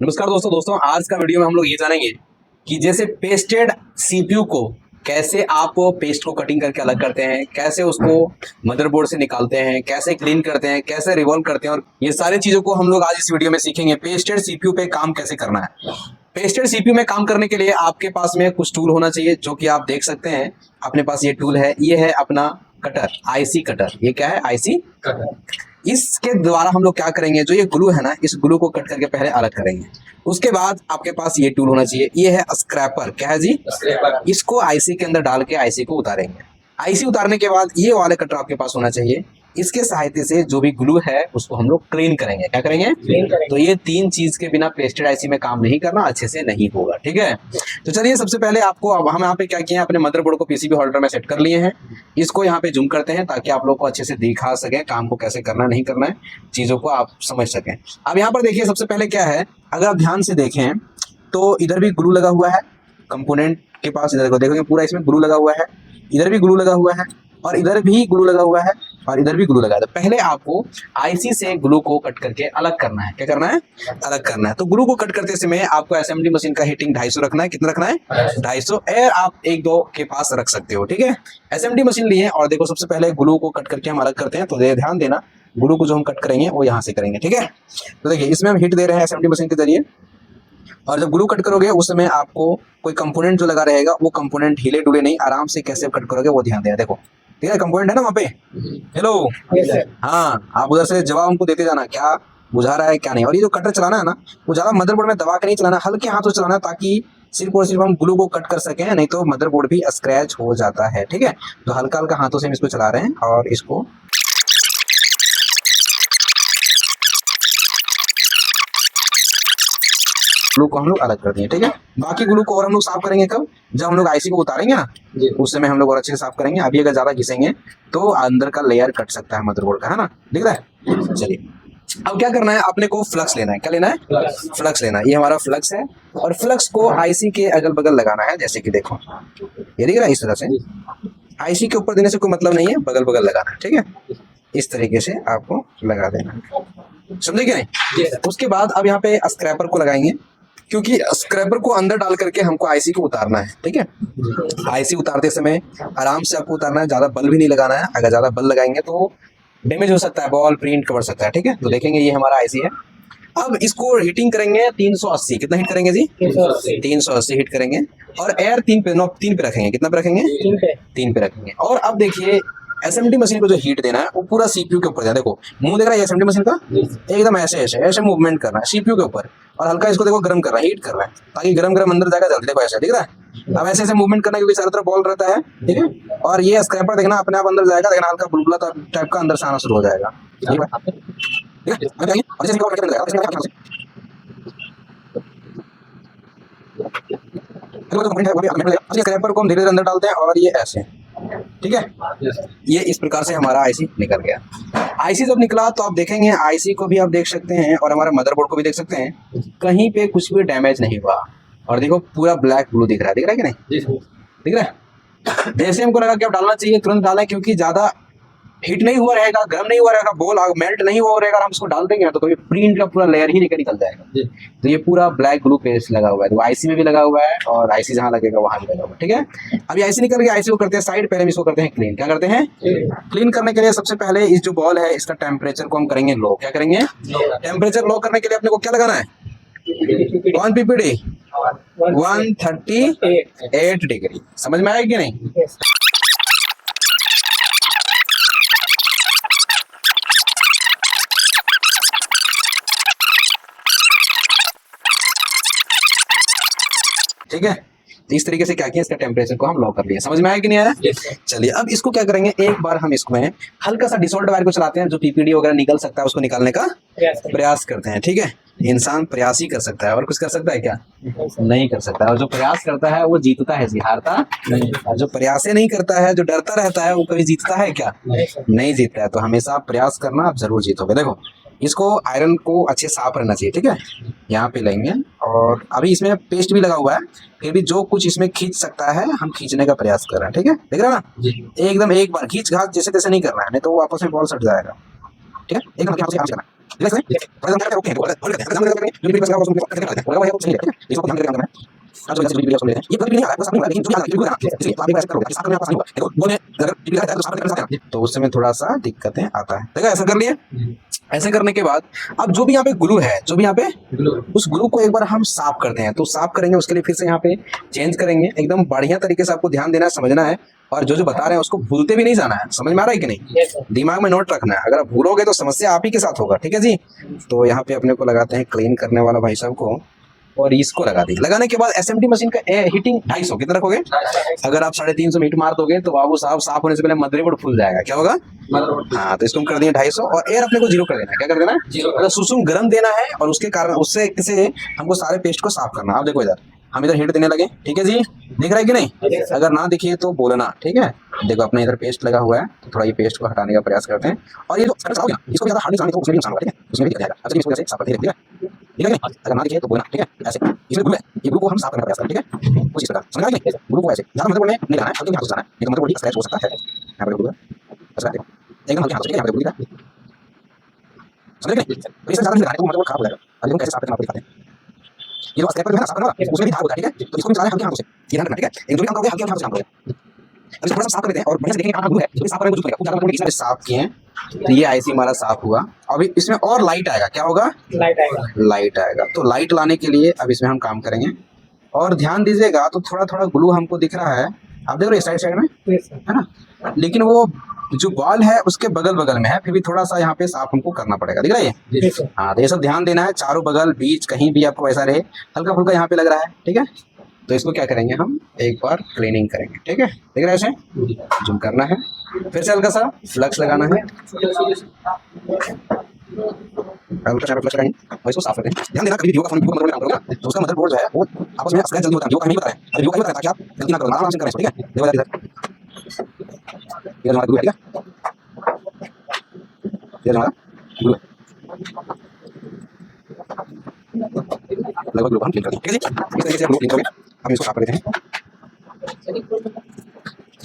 नमस्कार दोस्तों आज का वीडियो में हम लोग ये जानेंगे कि जैसे पेस्टेड सीपीयू को कैसे आप पेस्ट को कटिंग करके अलग करते हैं, कैसे उसको मदरबोर्ड से निकालते हैं, कैसे क्लीन करते हैं, कैसे रिवॉल्व करते हैं, और ये सारी चीजों को हम लोग आज इस वीडियो में सीखेंगे। पेस्टेड सीपीयू पे काम कैसे करना है। पेस्टेड सीपीयू में काम करने के लिए आपके पास में कुछ टूल होना चाहिए, जो कि आप देख सकते हैं अपने पास ये टूल है। ये है अपना कटर, आईसी कटर। ये क्या है? IC cutter. इसके द्वारा हम लोग क्या करेंगे, जो ये ग्लू है ना, इस ग्लू को कट करके पहले अलग करेंगे। उसके बाद आपके पास ये टूल होना चाहिए, ये है स्क्रैपर। क्या है जी? स्क्रैपर। इसको आईसी के अंदर डाल के आईसी को उतारेंगे। आईसी उतारने के बाद ये वाले कटर आपके पास होना चाहिए। इसके सहायता से जो भी ग्लू है उसको हम लोग क्लीन करेंगे। क्या करेंगे? क्लीन करेंगे। तो ये तीन चीज के बिना पेस्टेड आईसी में काम नहीं करना, अच्छे से नहीं होगा। ठीक है, तो चलिए सबसे पहले आपको हम यहाँ पे क्या किए हैं, अपने मदरबोर्ड को पीसीबी होल्डर में सेट कर लिए हैं। इसको यहाँ पे जूम करते हैं ताकि आप लोग को अच्छे से दिखा सके काम को कैसे करना नहीं करना है, चीजों को आप समझ सकें। अब यहाँ पर देखिए सबसे पहले क्या है, अगर आप ध्यान से देखें तो इधर भी ग्लू लगा हुआ है कंपोनेंट के पास। इधर को देखोगे पूरा इसमें ग्लू लगा हुआ है, इधर भी ग्लू लगा हुआ है, और इधर भी ग्लू लगा हुआ है, और इधर भी ग्लू लगा है। तो पहले आपको आईसी से ग्लू को कट करके अलग करना है। क्या करना है? अलग करना है। तो ग्लू को कट करते समय आपको असेंबली मशीन का हीटिंग 250 रखना है। कितना रखना है? 250। एयर आप 1-2 के पास रख सकते हो। ठीक है, असेंबली मशीन लिए और देखो सबसे पहले ग्लू को कट करके हम अलग करते हैं। तो ध्यान देना, ग्लू को जो हम कट करेंगे वो यहाँ से करेंगे। ठीक है, तो देखिए इसमें हम हीट दे रहे हैं असेंबली मशीन के जरिए, और जब ग्लू कट करोगे उस समय आपको कोई कंपोनेंट जो लगा रहेगा वो कंपोनेंट हिले डुले नहीं, आराम से कैसे कट करोगे वो ध्यान देना। देखो ठीक है, कंपोनेंट है ना वहाँ पे। हेलो, हाँ, आप उधर से जवाब हमको देते जाना, क्या बुझा रहा है क्या नहीं। और ये जो कटर चलाना है ना, वो ज्यादा मदरबोर्ड में दबा के नहीं चलाना, हल्के हाथों से चलाना, ताकि सिर्फ और सिर्फ हम ग्लू को कट कर सकें, नहीं तो मदरबोर्ड भी स्क्रैच हो जाता है। ठीक है, तो हल्का हल्का हाथों से हम इसको चला रहे हैं और इसको ग्लू को हम लोग अलग कर दिए। ठीक है, बाकी ग्लू को और हम लोग साफ करेंगे कब? जब हम लोग आईसी को उतारेंगे ना, उस समय हम लोग और अच्छे से साफ करेंगे। अभी अगर ज्यादा घिसेंगे तो अंदर का लेयर कट सकता है मदरबोर्ड का, है ना। दिख रहा है? चलिए अब क्या करना है, अपने को फ्लक्स लेना है। क्या लेना है? फ्लक्स लेना है। ये हमारा फ्लक्स है, और फ्लक्स को आईसी के अगल बगल लगाना है। जैसे कि देखो ये दिख रहा है, इस तरह से। आईसी के ऊपर देने से कोई मतलब नहीं है, बगल बगल लगाना है। ठीक है, इस तरीके से आपको लगा देना है। समझे क्या नहीं? उसके बाद अब यहाँ पे स्क्रैपर को लगाएंगे, क्योंकि स्क्रैपर को अंदर डाल करके हमको आईसी को उतारना है। ठीक है, आईसी उतारते समय आराम से आपको उतारना है, ज्यादा बल भी नहीं लगाना है। अगर ज्यादा बल लगाएंगे तो डैमेज हो सकता है, बॉल प्रिंट कवर सकता है। ठीक है, तो देखेंगे ये हमारा आईसी है। अब इसको हीटिंग करेंगे 380। कितना हीट करेंगे जी? 380 हीट करेंगे, और एयर 3 पे रखेंगे। कितना पे रखेंगे? 3 पे रखेंगे। और अब देखिए एसएमडी मशीन को जो हीट देना है वो पूरा सीपीयू के ऊपर। देखो मुंह देख रहा है एसएमडी मशीन का, एकदम ऐसे ऐसे ऐसे मूवमेंट करना है सीपीयू के ऊपर, और हल्का इसको देखो गर्म कर रहा है, हीट कर रहा है, ताकि गरम गरम अंदर जाएगा जल्दी। देखो ऐसे दिख रहा है। अब ऐसे ऐसे मूवमेंट करना, क्योंकि चारों तरफ बॉल रहता है। ठीक है, और ये स्क्रैपर देखना अपने आप अंदर जाएगा, देखना हल्का बुलबुला टाइप का अंदर से आना शुरू हो जाएगा। ठीक है, स्क्रैपर को हम धीरे धीरे अंदर डालते हैं, और ये ऐसे। ठीक है, ये इस प्रकार से हमारा आईसी निकल गया। आईसी जब निकला तो आप देखेंगे आईसी को भी आप देख सकते हैं, और हमारे मदरबोर्ड को भी देख सकते हैं, कहीं पे कुछ भी डैमेज नहीं हुआ। और देखो पूरा ब्लैक ब्लू दिख रहा है। दिख रहा है कि नहीं? दिख रहा है। जैसे हमको लगा कि अब डालना चाहिए तुरंत डालें, क्योंकि ज्यादा हीट नहीं हुआ रहेगा, गर्म नहीं हुआ रहेगा, बॉल मेल्ट नहीं हुआ रहेगा, हम इसको डाल देंगे तो कभी प्रिंट का पूरा लेयर ही निकल जाएगा। तो ये पूरा ब्लैक ब्लू पेस्ट लगा हुआ है, तो आईसी में भी लगा हुआ है, और आईसी जहां लगेगा वहां भी लगा हुआ है। ठीक है, अभी आईसी निकल गया, आईसी को करते हैं साइड, पहले इसको करते हैं क्लीन। क्या करते हैं? क्लीन करने के लिए सबसे पहले इस जो बॉल है इसका टेम्परेचर को हम करेंगे लो। क्या करेंगे? टेम्परेचर लो करने के लिए अपने को क्या लगाना है? 1 पीपीडी 138 डिग्री। समझ में आएगी कि नहीं? ठीक है, इस तरीके से क्या किया, इसका टेम्परेचर को हम लॉक कर लिया। समझ में आया कि नहीं आया? चलिए अब इसको क्या करेंगे, एक बार हम इसमें हल्का सा डिसोल्ट वायर को चलाते हैं, जो पीपीडी वगैरह निकल सकता है उसको निकालने का प्रयास करते हैं। ठीक है, इंसान प्रयास ही कर सकता है, और कुछ कर सकता है क्या? नहीं कर सकता। और जो प्रयास करता है वो जीतता है, हारता नहीं। और जो प्रयास नहीं करता है, जो डरता रहता है, वो कभी जीतता है क्या? नहीं जीतता है। तो हमेशा प्रयास करना, आप जरूर जीतोगे। देखो इसको आयरन को अच्छे साफ रहना चाहिए। ठीक है, यहाँ पे लेंगे, और अभी इसमें पेस्ट भी लगा हुआ है, फिर भी जो कुछ इसमें खींच सकता है हम खींचने का प्रयास कर रहे हैं। ठीक है, देख रहा ना? एकदम एक बार खींच घाच जैसे तैसे नहीं करना है, नहीं तो वो आपस में बॉल सट जाएगा। ठीक है, एक नंबर यहाँ से आराम से करना है। थोड़ा सा क्या रोके हैं जो भी प्रेस करा उसको करते हैं लगा हुआ है वो सही है, ठीक है, इसको ध्यान करके काम करना है। अब जो वीडियो सुन लेते हैं ये पूरा नहीं आ रहा है, बस नहीं आ रहा, लेकिन जो याद है बिल्कुल करना, इसलिए आप एक बार ऐसा करोगे साफ करने में आसान होगा। देखो वो में अगर वीडियो आता है तो साफ करने में आसान है, तो उस समय थोड़ा सा दिक्कतें आता है। देखो ऐसा कर लिए, ऐसे करने के बाद अब जो भी यहाँ पे ग्लू है, जो भी यहाँ पे उस ग्लू को एक बार हम साफ करते हैं। तो साफ करेंगे उसके लिए फिर से यहाँ पे चेंज करेंगे, एकदम बढ़िया तरीके से आपको ध्यान देना है, समझना है, और जो जो बता रहे हैं उसको भूलते भी नहीं जाना है। समझ में आ रहा है कि नहीं? दिमाग में नोट रखना है, अगर आप भूलोगे तो समस्या आप ही के साथ होगा। ठीक है जी। तो यहाँ पे अपने को लगाते हैं क्लीन करने वाला भाई साहब को, और इसको लगा दी। लगाने के बाद एसएमटी मशीन का हीटिंग 250 कितना रखोगे? अगर आप 350 मीट मार दोगे तो बाबू साहब साफ होने से पहले मदरबोर्ड फूल जाएगा। क्या होगा? हाँ, तो इसको हम कर दिए 250 और एयर अपने को 0 कर देना है। क्या कर देना है? 0। मतलब सुसुम गर्म देना है, और उसके कारण उससे किसे हमको सारे पेस्ट को साफ करना। आप देखो इधर हम इधर हीट देने लगे, ठीक है जी, दिख रहा है कि नहीं? अगर ना दिखिए तो बोलना, ठीक है। देखो अपने इधर पेस्ट लगा हुआ है, तो थोड़ा ये पेस्ट को हटाने का प्रयास करते हैं, और ये जो इसको ज्यादा हार्ड नहीं, तो उसमें भी नुकसान होगा, ठीक है, उसमें भी दिख जाएगा। अच्छा इसको ऐसे साफ करते हैं, ठीक है, ठीक है, अगर ना दिखे तो बोलना, ठीक है। ऐसे इसमें ग्लू है, ये ग्लू को हम साफ करने का प्रयास करें, ठीक है, कुछ इस प्रकार समझ आ गया? ग्लू को ऐसे ज्यादा मदरबोर्ड में नहीं लगाना है, हल्के हाथ से जाना है, नहीं तो मदरबोर्ड स्क्रैच हो सकता है। यहाँ पर ग्लू है, अच्छा देखो एकदम हल्के हाथ से, यहाँ पे ग्लू है, समझ गए? तो इससे ज्यादा नहीं लगाना है तो मदरबोर्ड खराब हो जाएगा। अभी हम कैसे साफ करते हैं आपको दिखाते हैं। ये जो स्क्रैपर है ना साफ करने वाला, उसमें भी धार होता है, ठीक है, तो इसको भी चलाना है हल्के हाथों से, ये ध्यान रखना, ठीक है। एक जो भी काम करोगे हल्के हाथों से काम करोगे। अब इसको थोड़ा सा साफ कर देते हैं और बढ़िया से देखेंगे कहाँ ग्लू है, जो भी साफ करेंगे कुछ पड़ेगा, ज्यादा मदरबोर्ड इसमें साफ किए हैं, तो ये आईसी हमारा साफ हुआ। अभी इसमें और लाइट आएगा, क्या होगा? लाइट आएगा, लाइट आएगा। तो लाइट लाने के लिए अब इसमें हम काम करेंगे, और ध्यान दीजिएगा तो थोड़ा थोड़ा ग्लू हमको दिख रहा है, आप देख रहे हो साइड साइड में, है ना, लेकिन वो जो बॉल है उसके बगल बगल में है, फिर भी थोड़ा सा यहाँ पे साफ हमको करना पड़ेगा, दिख रहा है ये? हाँ, तो ये सब ध्यान देना है, चारों बगल बीच कहीं भी आपको ऐसा रहे, हल्का फुल्का यहाँ पे लग रहा है, ठीक है। तो इसको क्या करेंगे, हम एक बार क्लीनिंग करेंगे, ठीक है, दिख रहा है ऐसे जूम करना है, फिर से हल्का सा फ्लक्स लगाना है, फ्लक्स लगाएंगे और इसको साफ करते हैं। ध्यान देना कभी वीडियो का फोन मदरबोर्ड में काम करोगे ना तो उसका मदरबोर्ड जो है वो आपस में स्क्रैच जल्दी होता है, वीडियो का नहीं पता है, अरे वीडियो का नहीं पता है ताकि आप गलती ना करो, आराम से करें, ठीक है। देखो इधर ये हमारा ग्लू है, ठीक है, ये हमारा ग्लू है, लगभग ग्लू हम क्लीन कर देंगे, ठीक है जी। इस तरीके से हम क्लीन करेंगे, हम इसको साफ कर देते हैं।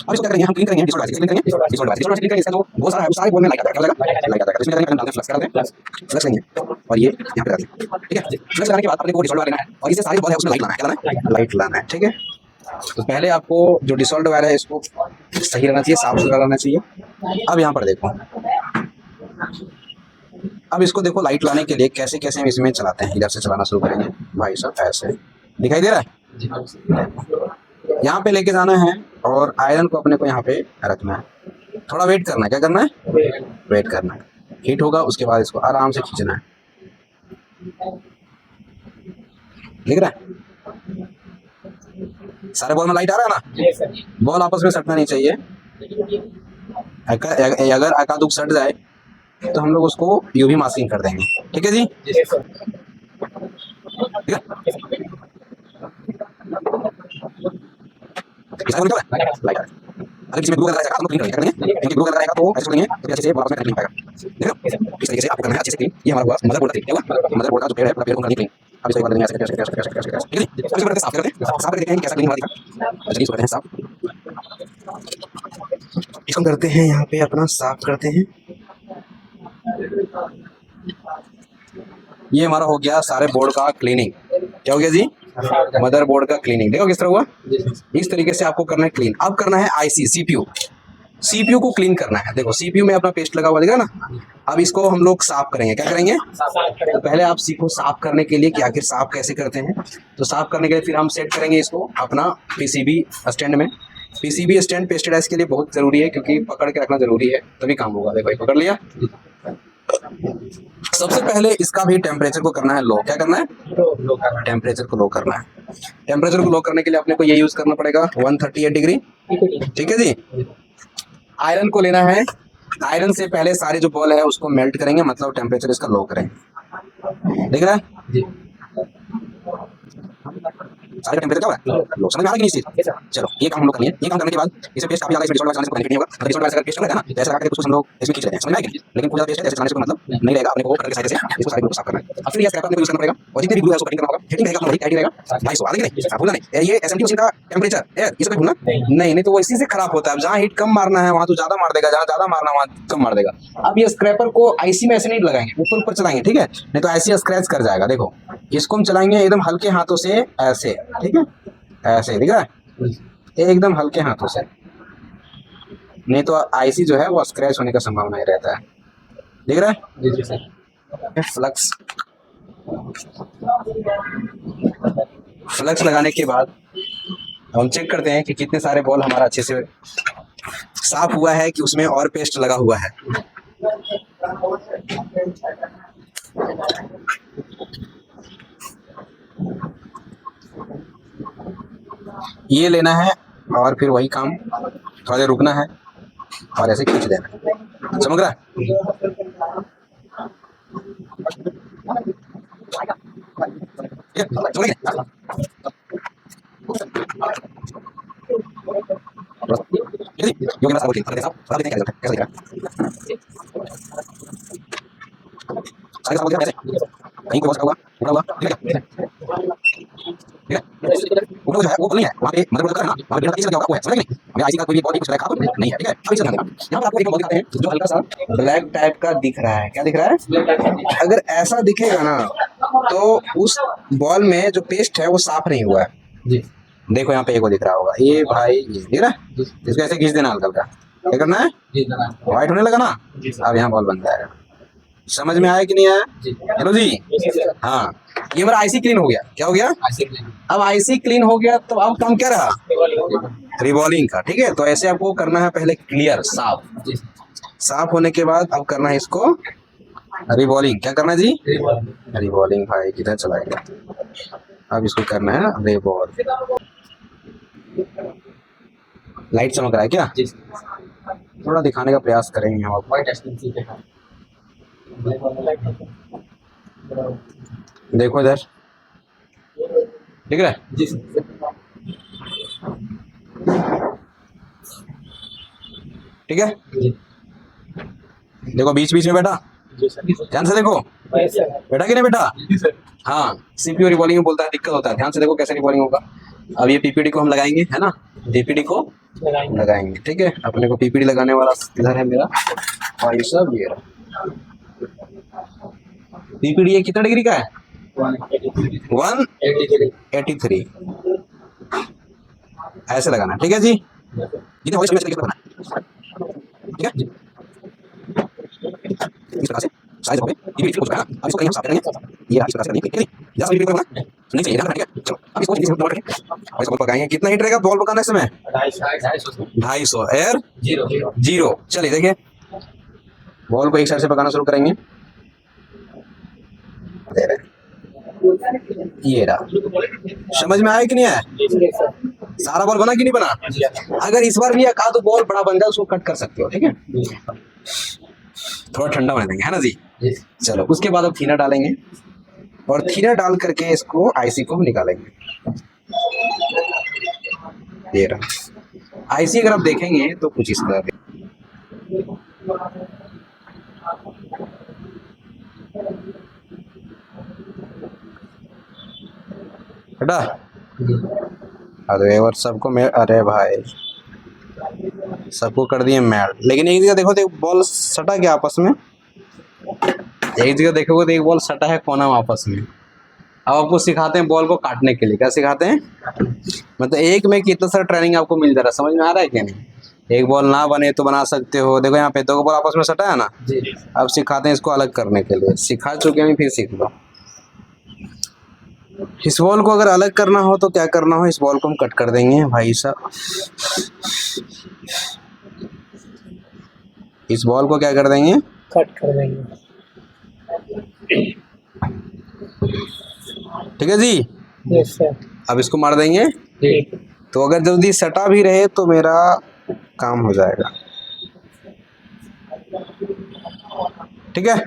अब इसको क्या करेंगे, हम क्लीन करेंगे, डिसऑर्डर क्लीन करेंगे, डिसऑर्डर क्लीन करेंगे, इसका जो बहुत सारा है सारे बॉल में लाइट आता है, क्या लगेगा? लाइट आता है। इसमें क्या करेंगे, हम फ्लक्स करा देंगे, फ्लक्स लेंगे और ये यहाँ पे डाल देंगे, ठीक है। फ्लक्स लगाने के बाद अपने को डिसऑर्डर लेना है, और इससे सारी बॉल है उसमें लाइट लाना है, क्या लाना है? लाइट लाना है, ठीक है। तो पहले आपको जो डिसॉल्व वायर है इसको सही रहना चाहिए, साफ सुथरा रहना चाहिए। अब यहाँ पर देखो, अब इसको देखो लाइट लाने के लिए कैसे कैसे हम इसमें चलाते हैं। इधर से चलाना शुरू करेंगे भाई साहब, ऐसे दिखाई दे रहा है, यहाँ पे लेके जाना है, और आयरन को अपने को यहाँ पे रखना है, थोड़ा वेट करना है, क्या करना है? वेट करना है, हीट होगा उसके बाद इसको आराम से खींचना है, दिख रहा है? सारे बॉल में लाइट आ रहा है ना, बॉल आपस में सटना नहीं चाहिए, अगर एकादुक सट जाए तो हम लोग उसको यूवी मास्किंग कर देंगे, ठीक है जी। ठीक है, लाइट अगर किसी में ग्लू लगाएगा तो हम क्लीन करेंगे, इनके ग्लू लगाएगा तो ऐसे करेंगे तो अच्छे से वापस में क्लीन पाएगा, देखो इस तरीके से आपको करना है अच्छे से क्लीन। ये हमारा हुआ मदरबोर्ड का क्लीन, क्या मदरबोर्ड का जो पेड़ है पूरा पेड़ को करनी क्लीन। अब इसको एक बार देंगे ऐसे ठीक है, अब इसको साफ करते हैं, साफ करके देखेंगे कैसा क्लीन हुआ दिखा। अच्छा इसको करते हैं साफ, इसको करते हैं यहाँ पे अपना साफ करते हैं। ये हमारा हो गया सारे बोर्ड का क्लीनिंग। क्या हो गया जी? मदरबोर्ड का क्लीनिंग। देखो किस तरह हुआ, इस तरीके से आपको करना है क्लीन। अब करना है आईसी सीपीयू, सीपीयू को क्लीन करना है। देखो सीपीयू में अपना पेस्ट लगा हुआ दिखा ना, अब इसको हम लोग साफ करेंगे। क्या करेंगे? तो पहले आप सीखो साफ करने के लिए कि आखिर साफ कैसे करते हैं। तो साफ करने के लिए फिर हम सेट करेंगे इसको अपना पीसीबी स्टैंड में। पीसीबी स्टैंड पेस्टेडाइज के लिए बहुत जरूरी है, क्योंकि पकड़ के रखना जरूरी है तभी काम होगा। देखो पकड़ लिया। सबसे पहले इसका भी टेम्परेचर को करना है लो। क्या करना है? टेम्परेचर को लो करना है। टेम्परेचर को लो करने के लिए अपने को ये यूज करना पड़ेगा 138 डिग्री। ठीक है जी। आयरन को लेना है, आयरन से पहले सारे जो बॉल है उसको मेल्ट करेंगे, मतलब टेम्परेचर इसका लो करेंगे। देख रहा है? सारे टेम्परेचर क्या हो रहा है लो, समझ में आ रहा है कि नहीं चीज। चलो ये काम हम लोग करेंगे। ये काम करने के बाद इसे पेस्ट काफी ज्यादा इसमें डिस्टॉर्ट चलाने से बेनिफिट नहीं होगा। डिस्टॉर्ट अगर पेस्ट करना है ना तो ऐसा लगा के कुछ हम लोग इसमें खींच लेते हैं, समझ में आएगा। लेकिन पूरा पेस्ट है ऐसे चलाने से कोई मतलब नहीं रहेगा। अपने को करके साइड से इसको सारे ग्रुप को साफ करना है। अब फिर ये स्क्रैपर अपने को यूज करना पड़ेगा और जितने भी ग्लू है उसको कटिंग करना होगा। हिटिंग रहेगा अपना वही टाइट रहेगा 250 आ गया नहीं, भूलना नहीं। ये एसएमटी मशीन का टेम्परेचर है, ये सब भूलना नहीं तो वो इसी से खराब होता है। जहाँ हीट कम मारना है वहां तो ज्यादा मार देगा, जहाँ ज्यादा मारना वहां कम मार देगा। अब ये स्क्रैपर को आईसी में ऐसे नहीं लगाएंगे, ऊपर ऊपर चलाएंगे, ठीक है, नहीं तो ऐसे स्क्रैच कर जाएगा। देखो इसको हम चलाएंगे एकदम हल्के हाथों से ऐसे, ठीक है, ऐसे दिख रहा है, एकदम हल्के हाथों से, नहीं तो आईसी जो है वो स्क्रैच होने का संभावना ही रहता है। दिख रहा है जी सर। फ्लक्स। फ्लक्स लगाने के बाद हम चेक करते हैं कि कितने सारे बॉल हमारा अच्छे से साफ हुआ है कि उसमें और पेस्ट लगा हुआ है। ये लेना है और फिर वही काम, थोड़ा देर रुकना है और ऐसे खींच देना है। समझ रहा है? कहीं को हुआ पूरा हुआ ऊपर जो है वो नहीं है, वहाँ पे मदरबोर्ड का है ना, वहाँ पे बिना लगा हुआ है, समझ नहीं हमें आईसी का कोई भी बॉडी कुछ रखा नहीं है, ठीक है। अभी चलना यहाँ पर आपको एक बॉल दिखाते हैं जो हल्का सा ब्लैक टाइप का दिख रहा है। क्या दिख रहा है? अगर ऐसा दिखेगा ना तो उस बॉल में जो पेस्ट है वो साफ नहीं हुआ है जी। देखो यहाँ पे एक वो दिख रहा होगा, ये भाई ये दिख रहा है, इसको ऐसे खींच देना हल्का हल्का। क्या करना है? व्हाइट होने लगा ना, अब यहाँ बॉल बन जाएगा। समझ में आया कि नहीं आया? हेलो जी। हाँ ये हमारा आईसी क्लीन हो गया। क्या हो गया? अब आईसी क्लीन हो गया तो अब काम क्या रहा? रिवॉल्विंग का, ठीक है। तो ऐसे आपको करना है पहले क्लियर, साफ। साफ होने के बाद अब करना है इसको रिवॉल्विंग। क्या करना है जी? रिवॉल्विंग। भाई किधर चला गया? अब इसको करना है रिवॉल्व। लाइट चमक रहा है क्या? थोड़ा दिखाने का प्रयास करेंगे हम आपको। देखो इधर दिख रहा है? जी। ठीक है, देखो बीच बीच में बैठा, ध्यान से देखो बैठा कि नहीं बैठा? हाँ सीपीयू रिवॉल्विंग में बोलता है दिक्कत होता है, ध्यान से देखो कैसे रिवॉल्विंग होगा। अब ये पीपीडी को हम लगाएंगे, है ना, डीपीडी को लगाएंगे, ठीक है। अपने को पीपीडी लगाने वाला इधर है मेरा, और ये सब ये रहा पीपीडी। ये कितना डिग्री का है? 183। ऐसे लगाना, ठीक है जी। जितने होगा इसमें लगाना, ठीक है। इस प्रकार से साइज हो गए, ये भी कुछ है। अब इसको कहीं हम साफ करेंगे, ये इस प्रकार से करेंगे, ठीक है। जैसा वीडियो को करना नहीं चाहिए, ठीक है। चलो अब इसको इसी से दबा करके और इसको पकाएंगे। कितना हीट रहेगा बॉल पकाने समय? 250 एयर 0। चलिए देखिए, बॉल को एक साइड से पकाना शुरू करेंगे। ये रहा, समझ में आया कि नहीं आया? सारा बॉल बना कि नहीं बना? अगर इस बार भी आधा तो बॉल बड़ा बन जाए उसको कट कर सकते हो, ठीक है। थोड़ा ठंडा होने देंगे, है ना जी। चलो उसके बाद अब थीनर डालेंगे और थीनर डाल करके इसको आईसी को निकालेंगे। ये रहा आईसी। अगर आप देखेंगे तो कुछ इस तरह हटा। अरे और सबको मैं, अरे भाई सबको कर दिए मैट। लेकिन एक जगह देखो तो एक बॉल सटा गया आपस में, एक जगह देखोगे तो एक बॉल सटा है कोना में आपस में। अब आपको सिखाते हैं बॉल को काटने के लिए। क्या सिखाते हैं? मतलब एक में कितना सारा ट्रेनिंग आपको मिल जा रहा है, समझ में आ रहा है क्या नहीं? एक बॉल ना बने तो बना सकते हो। देखो यहाँ पे दो बॉल आपस में सटा है ना, अब सिखाते हैं इसको अलग करने के लिए। सिखा चुके हैं, फिर सीख लो। इस बॉल को अगर अलग करना हो तो क्या करना हो, इस बॉल को हम कट कर देंगे भाई साहब। इस बॉल को क्या कर देंगे? कट कर देंगे, ठीक है जी। Yes sir. अब इसको मार देंगे, तो अगर जल्दी सटा भी रहे तो मेरा काम हो जाएगा, ठीक है।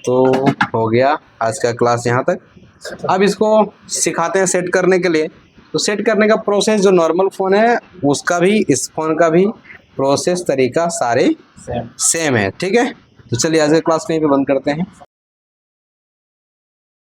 तो हो गया आज का क्लास यहाँ तक। अब इसको सिखाते हैं सेट करने के लिए। तो सेट करने का प्रोसेस जो नॉर्मल फ़ोन है उसका भी इस फ़ोन का भी प्रोसेस तरीका सारे सेम है, ठीक है। तो चलिए आज की क्लास को यहीं पे बंद करते हैं।